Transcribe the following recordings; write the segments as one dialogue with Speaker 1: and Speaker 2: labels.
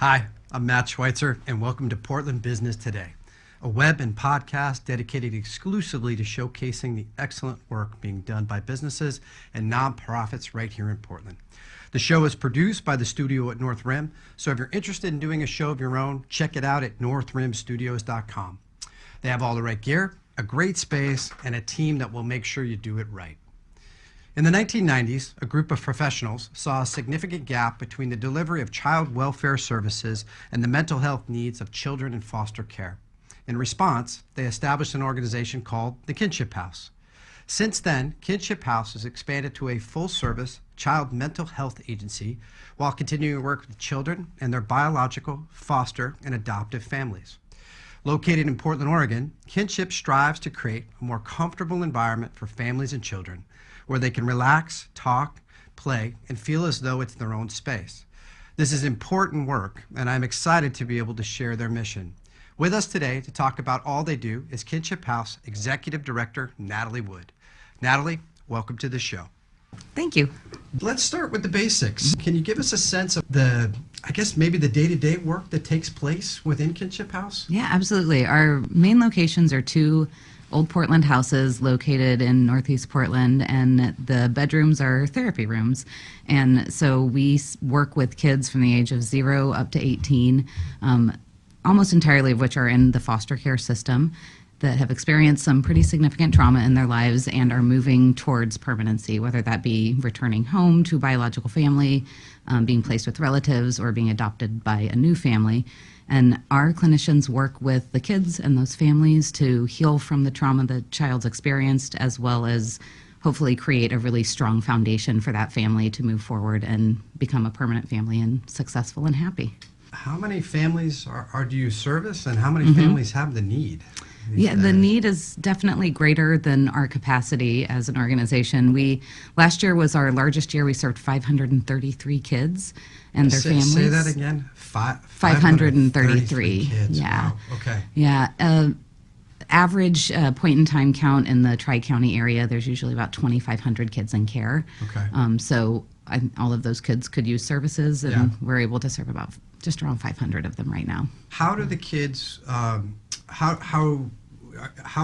Speaker 1: Hi, I'm Matt Schweitzer, and welcome to Portland Business Today, a web and podcast dedicated exclusively to showcasing the excellent work being done by businesses and nonprofits right here in Portland. The show is produced by the studio at North Rim, so if you're interested in doing a show of your own, check it out at northrimstudios.com. They have all the right gear, a great space, and a team that will make sure you do it right. In the 1990s, a group of professionals saw a significant gap between the delivery of child welfare services and the mental health needs of children in foster care. In response, they established an organization called the Kinship House. Since then, Kinship House has expanded to a full-service child mental health agency while continuing to work with children and their biological, foster, and adoptive families. Located in Portland, Oregon, Kinship strives to create a more comfortable environment for families and children where they can relax, talk, play, and feel as though it's their own space. This is important work, and I'm excited to be able to share their mission. With us today to talk about all they do is Kinship House Executive Director Natalie Wood. Natalie, welcome to the show.
Speaker 2: Thank you.
Speaker 1: Let's start with the basics. Can you give us a sense of maybe the day-to-day work that takes place within Kinship House?
Speaker 2: Yeah, absolutely. Our main locations are two Old Portland houses located in Northeast Portland, and the bedrooms are therapy rooms. And so we work with kids from the age of 0 up to 18, almost entirely of which are in the foster care system, that have experienced some pretty significant trauma in their lives and are moving towards permanency, whether that be returning home to a biological family, being placed with relatives, or being adopted by a new family. And our clinicians work with the kids and those families to heal from the trauma the child's experienced, as well as hopefully create a really strong foundation for that family to move forward and become a permanent family and successful and happy.
Speaker 1: How many families do you service, and how many families have the need?
Speaker 2: Yeah, the need is definitely greater than our capacity as an organization. Last year was our largest year. We served 533 kids and their families. Say
Speaker 1: that again?
Speaker 2: 533
Speaker 1: kids.
Speaker 2: Yeah.
Speaker 1: Wow. Okay.
Speaker 2: Yeah. Average point-in-time count in the Tri-County area, there's usually about 2,500 kids in care.
Speaker 1: Okay.
Speaker 2: So all of those kids could use services, and we're able to serve about just around 500 of them right now.
Speaker 1: How do the kids, how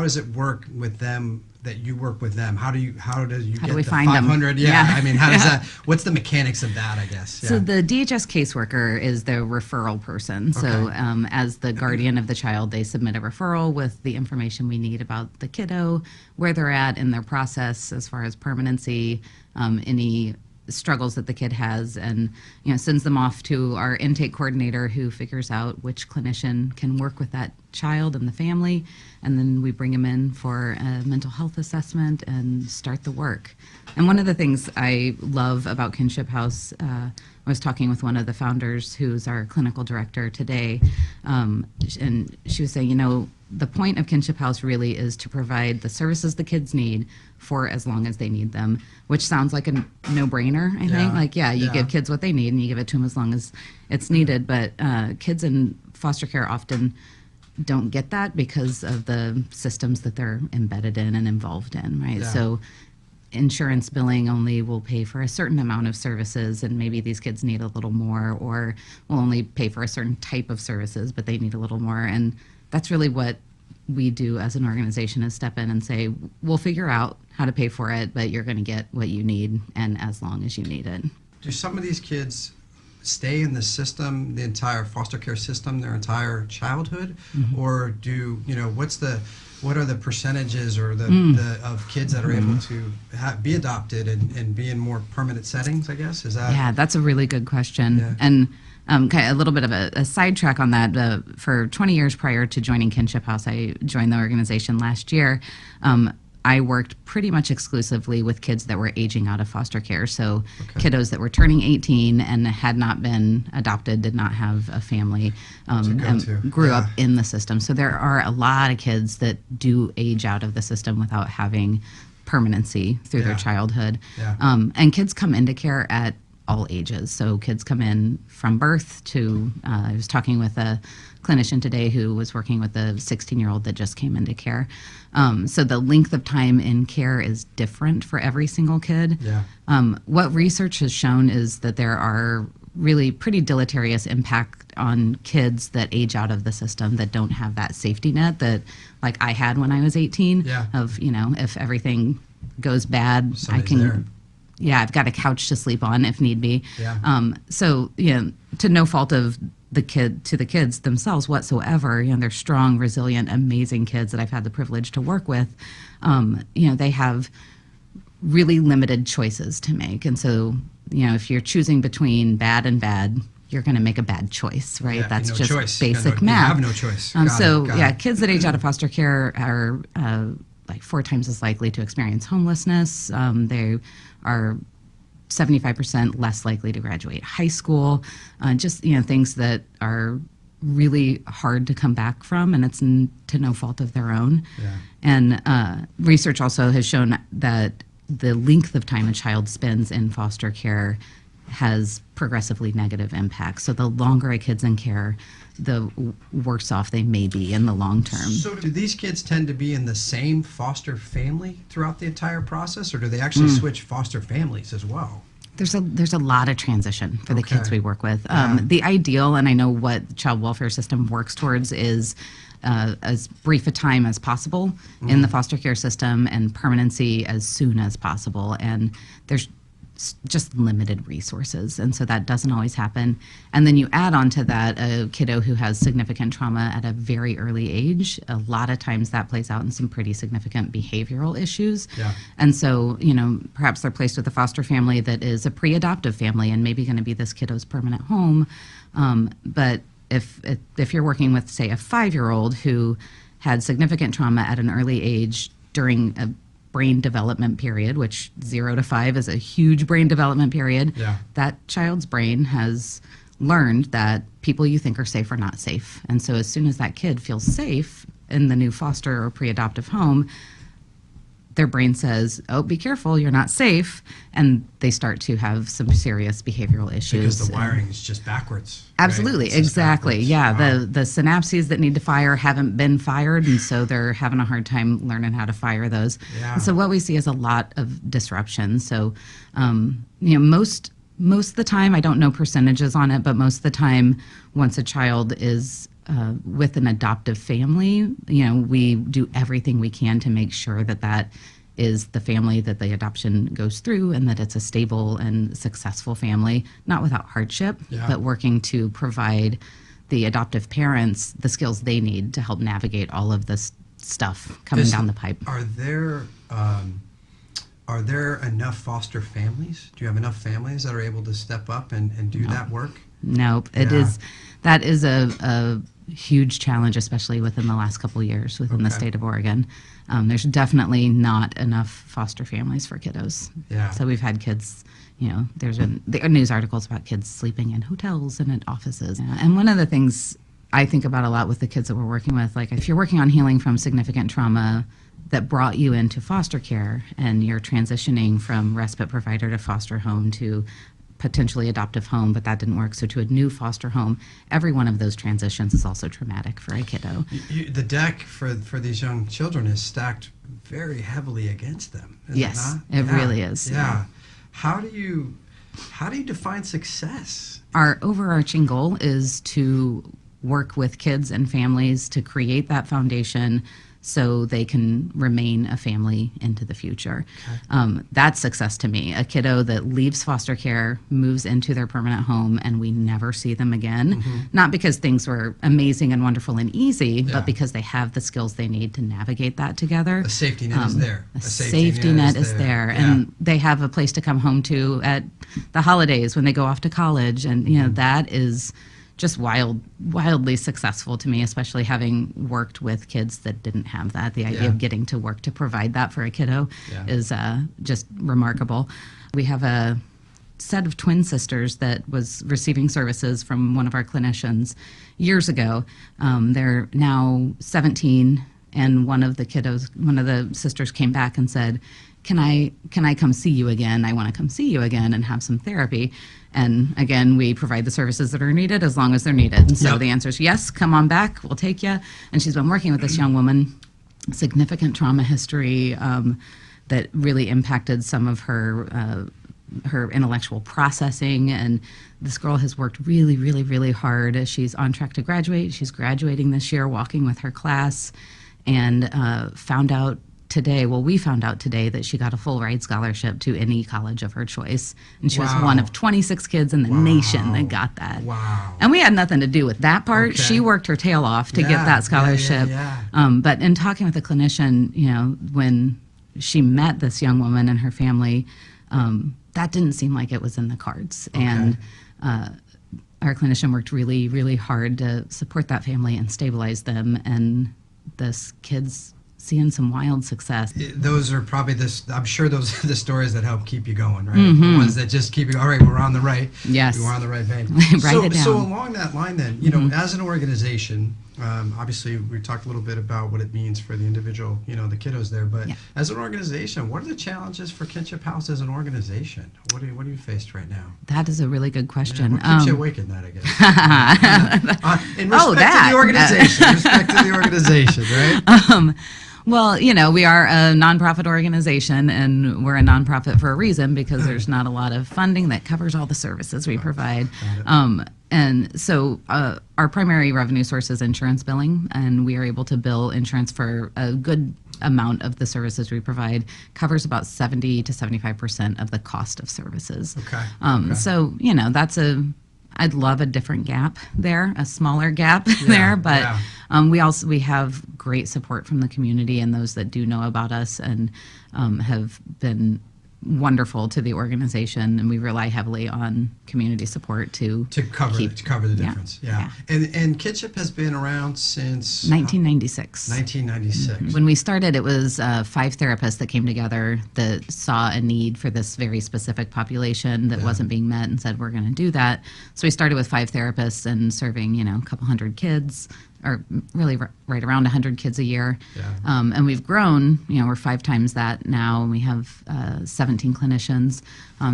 Speaker 1: does it work with them that you work with them? How do you get
Speaker 2: we
Speaker 1: the
Speaker 2: find
Speaker 1: 500?
Speaker 2: them? Yeah.
Speaker 1: I mean, how does that, what's the mechanics of that, I guess? Yeah.
Speaker 2: So the DHS caseworker is the referral person. So as the guardian of the child, they submit a referral with the information we need about the kiddo, where they're at in their process as far as permanency, any struggles that the kid has, and sends them off to our intake coordinator, who figures out which clinician can work with that child and the family, and then we bring them in for a mental health assessment and start the work. And one of the things I love about Kinship House, I was talking with one of the founders, who's our clinical director today, and she was saying, the point of Kinship House really is to provide the services the kids need for as long as they need them, which sounds like a no-brainer, I think. You give kids what they need and you give it to them as long as it's needed. But kids in foster care often don't get that because of the systems that they're embedded in and involved in, right?
Speaker 1: Yeah.
Speaker 2: So insurance billing only will pay for a certain amount of services, and maybe these kids need a little more, or will only pay for a certain type of services, but they need a little more. And that's really what we do as an organization, is step in and say, we'll figure out how to pay for it, but you're going to get what you need, and as long as you need it.
Speaker 1: Do some of these kids stay in the system, the entire foster care system, their entire childhood? Or what are the percentages or of kids that are able to be adopted and be in more permanent settings, I guess?
Speaker 2: Yeah, that's a really good question.
Speaker 1: Yeah.
Speaker 2: And a little bit of a sidetrack on that. For 20 years prior to joining Kinship House, I joined the organization last year. I worked pretty much exclusively with kids that were aging out of foster care. So kiddos that were turning 18 and had not been adopted, did not have a family, and grew up in the system. So there are a lot of kids that do age out of the system without having permanency through their childhood.
Speaker 1: Yeah.
Speaker 2: And kids come into care at all ages. So kids come in from birth to, I was talking with a clinician today who was working with a 16-year-old that just came into care. So the length of time in care is different for every single kid.
Speaker 1: Yeah.
Speaker 2: What research has shown is that there are really pretty deleterious impact impact on kids that age out of the system that don't have that safety net that like I had when I was 18
Speaker 1: Yeah.
Speaker 2: of, if everything goes bad,
Speaker 1: Somebody's there.
Speaker 2: Yeah, I've got a couch to sleep on if need be.
Speaker 1: Yeah.
Speaker 2: So, to no fault of the kids themselves whatsoever, they're strong, resilient, amazing kids that I've had the privilege to work with. They have really limited choices to make. And so, if you're choosing between bad and bad, you're going to make a bad choice, right?
Speaker 1: Yeah,
Speaker 2: That's
Speaker 1: no
Speaker 2: just
Speaker 1: choice.
Speaker 2: basic
Speaker 1: You
Speaker 2: math.
Speaker 1: have no choice. Got it.
Speaker 2: Kids that age out of foster care are like 4 times as likely to experience homelessness. They are 75% less likely to graduate high school. Things that are really hard to come back from, and it's to no fault of their own.
Speaker 1: Yeah.
Speaker 2: And research also has shown that the length of time a child spends in foster care has progressively negative impacts. So the longer a kid's in care, the worse off they may be in the long term.
Speaker 1: So do these kids tend to be in the same foster family throughout the entire process, or do they actually switch foster families as well?
Speaker 2: There's a lot of transition for the kids
Speaker 1: Okay.
Speaker 2: we work with.
Speaker 1: Yeah.
Speaker 2: The ideal, and I know what the child welfare system works towards, is as brief a time as possible in the foster care system and permanency as soon as possible. And there's just limited resources, and so that doesn't always happen. And then you add on to that a kiddo who has significant trauma at a very early age. A lot of times that plays out in some pretty significant behavioral issues.
Speaker 1: Yeah.
Speaker 2: And so, perhaps they're placed with a foster family that is a pre-adoptive family and maybe going to be this kiddo's permanent home. But if you're working with, say, a 5-year-old who had significant trauma at an early age during a brain development period, which 0 to 5 is a huge brain development period,
Speaker 1: Yeah.
Speaker 2: that child's brain has learned that people you think are safe are not safe. And so as soon as that kid feels safe in the new foster or pre-adoptive home, their brain says, oh, be careful, you're not safe. And they start to have some serious behavioral issues.
Speaker 1: Because the wiring is just backwards.
Speaker 2: Absolutely,
Speaker 1: right? It's just
Speaker 2: exactly.
Speaker 1: backwards.
Speaker 2: Yeah,
Speaker 1: Wow.
Speaker 2: the synapses that need to fire haven't been fired, and so they're having a hard time learning how to fire those.
Speaker 1: Yeah.
Speaker 2: And so what we see is a lot of disruption. So, most of the time, I don't know percentages on it, but most of the time, once a child is with an adoptive family, we do everything we can to make sure that that is the family that the adoption goes through and that it's a stable and successful family, not without hardship,
Speaker 1: Yeah.
Speaker 2: but working to provide the adoptive parents the skills they need to help navigate all of this stuff coming down the pipe.
Speaker 1: Are there enough foster families? Do you have enough families that are able to step up and do that work?
Speaker 2: Nope.
Speaker 1: Yeah.
Speaker 2: That is a huge challenge, especially within the last couple of years within the
Speaker 1: Okay.
Speaker 2: state of Oregon. There's definitely not enough foster families for kiddos.
Speaker 1: Yeah.
Speaker 2: So we've had kids, there's been news articles about kids sleeping in hotels and in offices. And one of the things I think about a lot with the kids that we're working with, like if you're working on healing from significant trauma that brought you into foster care and you're transitioning from respite provider to foster home to potentially adoptive home, but that didn't work, so to a new foster home, every one of those transitions is also traumatic for a kiddo.
Speaker 1: The deck for these young children is stacked very heavily against them. Is
Speaker 2: Yes,
Speaker 1: it not?
Speaker 2: it really is.
Speaker 1: Yeah. How do you define success?
Speaker 2: Our overarching goal is to work with kids and families to create that foundation so they can remain a family into the future. That's success to me. A kiddo that leaves foster care, moves into their permanent home, and we never see them again. Not because things were amazing and wonderful and easy,
Speaker 1: Yeah.
Speaker 2: but because they have the skills they need to navigate that together.
Speaker 1: A safety net is there.
Speaker 2: A safety net is there.
Speaker 1: Yeah.
Speaker 2: And they have a place to come home to at the holidays when they go off to college. And, that is just wildly successful to me, especially having worked with kids that didn't have that. The idea
Speaker 1: Yeah.
Speaker 2: of getting to work to provide that for a kiddo
Speaker 1: Yeah.
Speaker 2: is just remarkable. We have a set of twin sisters that was receiving services from one of our clinicians years ago. They're now 17, and one of the sisters came back and said, can I come see you again? I want to come see you again and have some therapy. And again, we provide the services that are needed as long as they're needed. And so
Speaker 1: Yep.
Speaker 2: the answer is yes, come on back, we'll take you. And she's been working with this young woman, significant trauma history that really impacted some of her her intellectual processing. And this girl has worked really, really, really hard. She's on track to graduate. She's graduating this year, walking with her class, and found out today, well, we found out today that she got a full ride scholarship to any college of her choice. And she was one of 26 kids in the nation that got that.
Speaker 1: Wow.
Speaker 2: And we had nothing to do with that part.
Speaker 1: Okay.
Speaker 2: She worked her tail off to get that scholarship. But in talking with the clinician, when she met this young woman and her family, that didn't seem like it was in the cards.
Speaker 1: Okay.
Speaker 2: And our clinician worked really, really hard to support that family and stabilize them. And this kid's seeing some wild success.
Speaker 1: Those are probably I'm sure those are the stories that help keep you going, right? The ones that just keep you, all right, we're on the right.
Speaker 2: Yes.
Speaker 1: We're on the right vein.
Speaker 2: Write it down.
Speaker 1: So along that line then, as an organization, obviously we talked a little bit about what it means for the individual, the kiddos there, but as an organization, what are the challenges for Kinship House as an organization? What are you faced right now?
Speaker 2: That is a really good question.
Speaker 1: What keeps you awake at night, I guess? In respect to the organization, respect to the organization, right?
Speaker 2: Well, we are a nonprofit organization, and we're a nonprofit for a reason, because there's not a lot of funding that covers all the services we provide. And so our primary revenue source is insurance billing, and we are able to bill insurance for a good amount of the services we provide. Covers about 70 to 75% of the cost of services.
Speaker 1: Okay.
Speaker 2: So, I'd love a different gap there, a smaller gap there, but we have great support from the community and those that do know about us, and have been wonderful to the organization, and we rely heavily on community support to
Speaker 1: cover the difference. Yeah. And Kinship has been around since
Speaker 2: 1996.
Speaker 1: 1996.
Speaker 2: When we started, it was 5 therapists that came together that saw a need for this very specific population that wasn't being met, and said, we're going to do that. So we started with 5 therapists and serving, a couple hundred kids, or really right around 100 kids a year. And we've grown, we're 5 times that now, and we have 17 clinicians.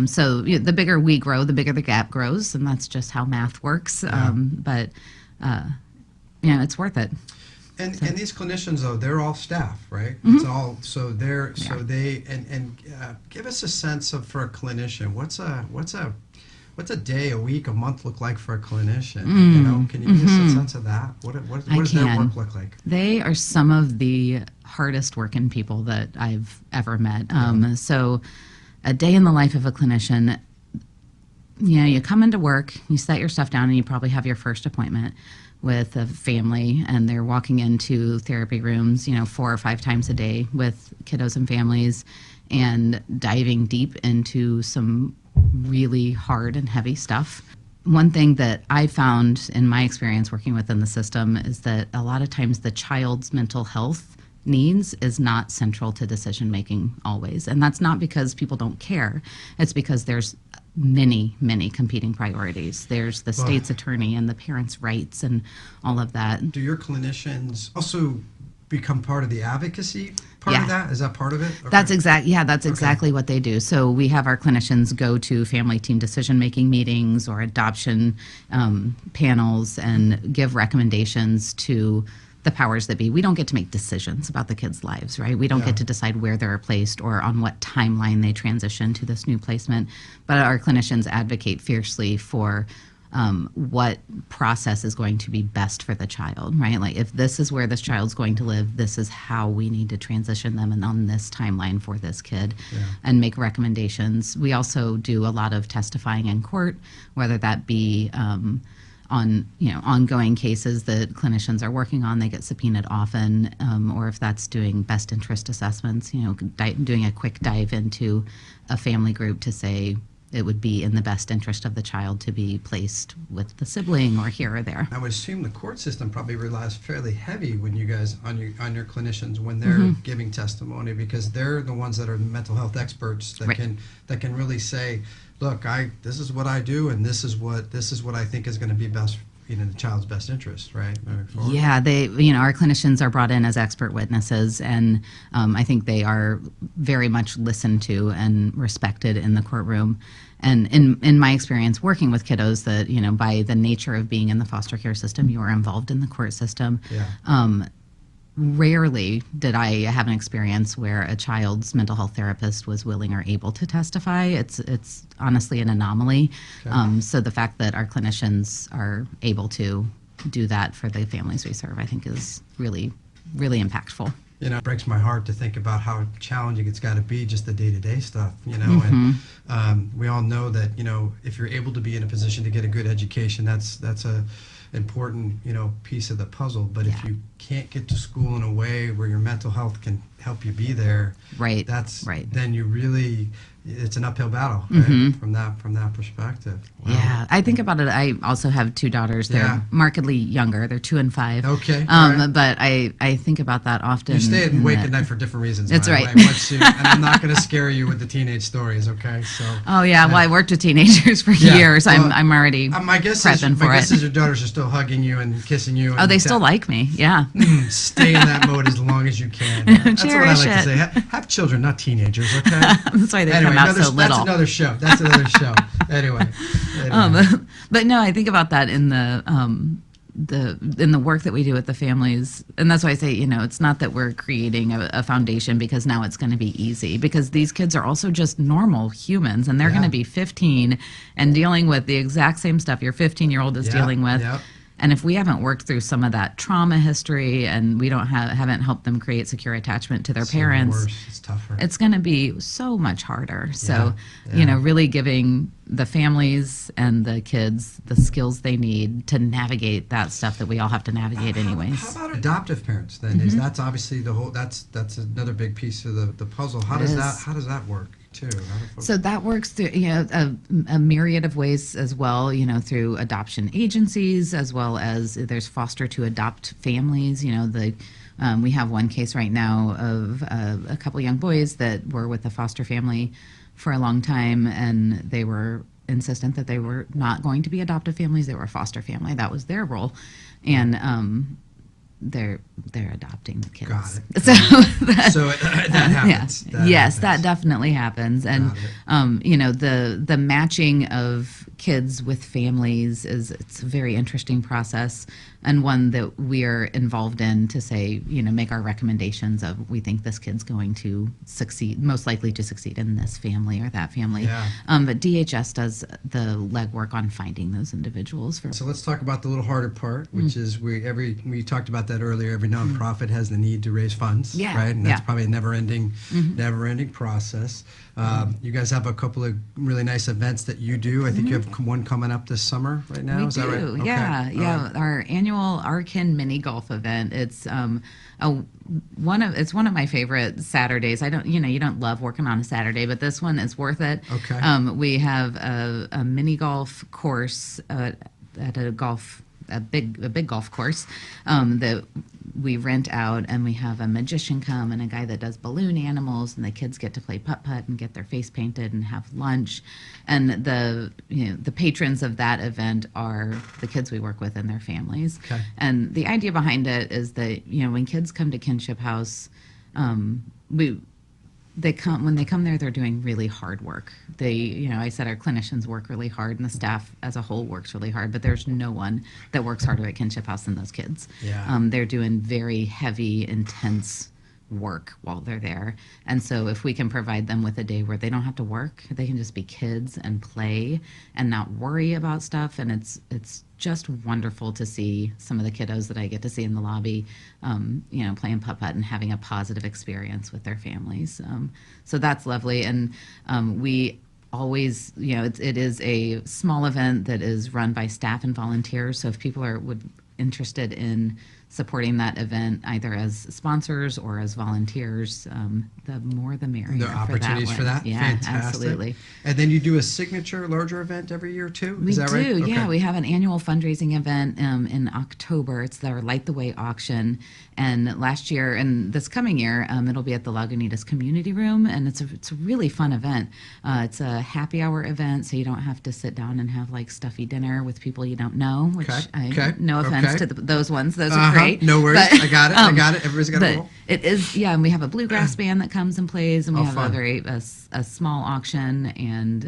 Speaker 2: So the bigger we grow, the bigger the gap grows, and that's just how math works. But it's worth it.
Speaker 1: And these clinicians, though, they're all staff, right? It's all, so they give us a sense of, for a clinician, what's a day, a week, a month look like for a clinician? Can you give us a sense of that? What does their work look like?
Speaker 2: They are some of the hardest working people that I've ever met. So a day in the life of a clinician, you come into work, you set your stuff down, and you probably have your first appointment with a family, and they're walking into therapy rooms, 4 or 5 times a day with kiddos and families, and diving deep into some really hard and heavy stuff. One thing that I found in my experience working within the system is that a lot of times the child's mental health needs is not central to decision making always. And that's not because people don't care. It's because there's many, many competing priorities. There's the state's attorney and the parents' rights and all of that.
Speaker 1: Do your clinicians also become part of the advocacy part of that? Is that part of it? Okay.
Speaker 2: That's exactly what they do. So we have our clinicians go to family team decision-making meetings or adoption panels and give recommendations to the powers that be. We don't get to make decisions about the kids' lives, right? We don't get to decide where they're placed or on what timeline they transition to this new placement. But our clinicians advocate fiercely for what process is going to be best for the child, right? Like, if this is where this child's going to live, this is how we need to transition them and on this timeline for this kid, and make recommendations. We also do a lot of testifying in court, whether that be on ongoing cases that clinicians are working on. They get subpoenaed often, or if that's doing best interest assessments, doing a quick dive into a family group to say, it would be in the best interest of the child to be placed with the sibling or here or there.
Speaker 1: I would assume the court system probably relies fairly heavy when you guys on your clinicians when they're giving testimony, because they're the ones that are mental health experts that can really say, look, this is what I do, and this is what I think is going to be best, the child's best interest, right?
Speaker 2: Yeah, our clinicians are brought in as expert witnesses, and I think they are very much listened to and respected in the courtroom. And in my experience working with kiddos, that by the nature of being in the foster care system, you are involved in the court system. rarely did I have an experience where a child's mental health therapist was willing or able to testify. It's honestly an anomaly.
Speaker 1: Okay.
Speaker 2: So the fact that our clinicians are able to do that for the families we serve, I think, is really, really impactful.
Speaker 1: It breaks my heart to think about how challenging it's got to be, just the day-to-day stuff, and we all know that, if you're able to be in a position to get a good education, that's a important, piece of the puzzle. But if you can't get to school in a way where your mental health can help you be there,
Speaker 2: right,
Speaker 1: then you really, it's an uphill battle, right? From that perspective. Wow.
Speaker 2: Yeah, I think about it. I also have two daughters. They're markedly younger. They're 2 and 5.
Speaker 1: Okay. Right.
Speaker 2: But I think about that often.
Speaker 1: You stay awake at night for different reasons.
Speaker 2: That's right.
Speaker 1: And I'm not going to scare you with the teenage stories, okay? So.
Speaker 2: Oh yeah, well, I worked with teenagers for years. Well, I'm already
Speaker 1: my guess is your daughters are still hugging you and kissing you.
Speaker 2: Oh, they still like me. Yeah.
Speaker 1: Stay in that mode as long as you can. That's what I like to say. Have children, not teenagers, okay?
Speaker 2: That's why they come out so little.
Speaker 1: That's another show. Anyway.
Speaker 2: But no, I think about that in the work that we do with the families, and that's why I say, it's not that we're creating a foundation because now it's going to be easy, because these kids are also just normal humans, and they're going to be 15 and dealing with the exact same stuff your 15-year-old is dealing with.
Speaker 1: Yep.
Speaker 2: And if we haven't worked through some of that trauma history, and we haven't helped them create secure attachment to their parents,
Speaker 1: it's tougher.
Speaker 2: It's going to be so much harder. So, really giving the families and the kids the skills they need to navigate that stuff that we all have to navigate anyways.
Speaker 1: How about adoptive parents then? Is that's obviously that's another big piece of the puzzle. How does that work? Too.
Speaker 2: So that works through a myriad of ways as well, through adoption agencies, as well as there's foster to adopt families. We have one case right now of a couple young boys that were with a foster family for a long time, and they were insistent that they were not going to be adoptive families, they were a foster family. That was their role. And they're adopting the kids.
Speaker 1: Got it.
Speaker 2: So
Speaker 1: that happens.
Speaker 2: Yeah. That definitely happens. And the matching of kids with families it's a very interesting process, and one that we are involved in to say, make our recommendations of, we think this kid's going to succeed, most likely to succeed in this family or that family.
Speaker 1: Yeah.
Speaker 2: But DHS does the legwork on finding those individuals.
Speaker 1: So let's talk about the little harder part, which is we talked about that earlier. Every nonprofit has the need to raise funds, right? And that's probably a never-ending process. You guys have a couple of really nice events that you do. I think you have one coming up this summer right now. Is that right? Okay.
Speaker 2: Yeah. Our annual Arkin mini golf event. It's one of my favorite Saturdays. I don't, you don't love working on a Saturday, but this one is worth it.
Speaker 1: Okay.
Speaker 2: We have a mini golf course at a big golf course that we rent out, and we have a magician come and a guy that does balloon animals, and the kids get to play putt-putt and get their face painted and have lunch. And the patrons of that event are the kids we work with and their families.
Speaker 1: Okay.
Speaker 2: And the idea behind it is that, when kids come to Kinship House, when they come there, they're doing really hard work. I said our clinicians work really hard, and the staff as a whole works really hard, but there's no one that works harder at Kinship House than those kids.
Speaker 1: Yeah.
Speaker 2: They're doing very heavy, intense work while they're there. And so if we can provide them with a day where they don't have to work, they can just be kids and play and not worry about stuff. And it's just wonderful to see some of the kiddos that I get to see in the lobby, playing putt-putt and having a positive experience with their families. So that's lovely. And we always, it is a small event that is run by staff and volunteers. So if people are interested in supporting that event either as sponsors or as volunteers, the more the merrier.
Speaker 1: The opportunities for that?
Speaker 2: Yeah,
Speaker 1: fantastic.
Speaker 2: Absolutely.
Speaker 1: And then you do a signature larger event every year too?
Speaker 2: Is
Speaker 1: that right?
Speaker 2: Yeah. We have an annual fundraising event in October. It's our Light the Way auction. And last year and this coming year, it'll be at the Lagunitas Community Room, and it's a really fun event. It's a happy hour event, so you don't have to sit down and have like stuffy dinner with people you don't know, which no offense to those ones. Those are great.
Speaker 1: No worries.
Speaker 2: But,
Speaker 1: I got it. I got it. Everybody's got a role.
Speaker 2: It is, yeah, and we have a bluegrass band that comes and plays, and we have
Speaker 1: fun.
Speaker 2: a small auction, and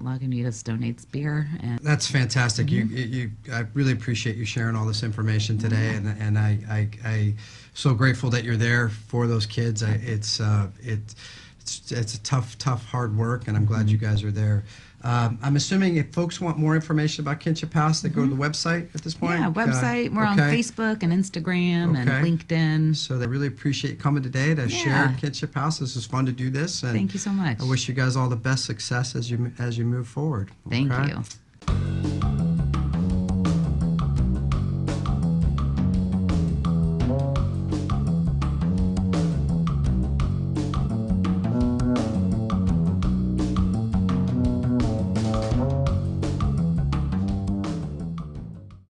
Speaker 2: Lagunitas donates beer. And
Speaker 1: That's fantastic. I really appreciate you sharing all this information today, and I so grateful that you're there for those kids. It's a tough, hard work, and I'm glad you guys are there. I'm assuming if folks want more information about Kinship House, they go to the website at this point?
Speaker 2: yeah, website. We're on Facebook and Instagram and LinkedIn.
Speaker 1: So they really appreciate you coming today to share Kinship House. This was fun to do this. And
Speaker 2: Thank you so much.
Speaker 1: I wish you guys all the best success as you move forward.
Speaker 2: Thank
Speaker 1: Okay?
Speaker 2: you.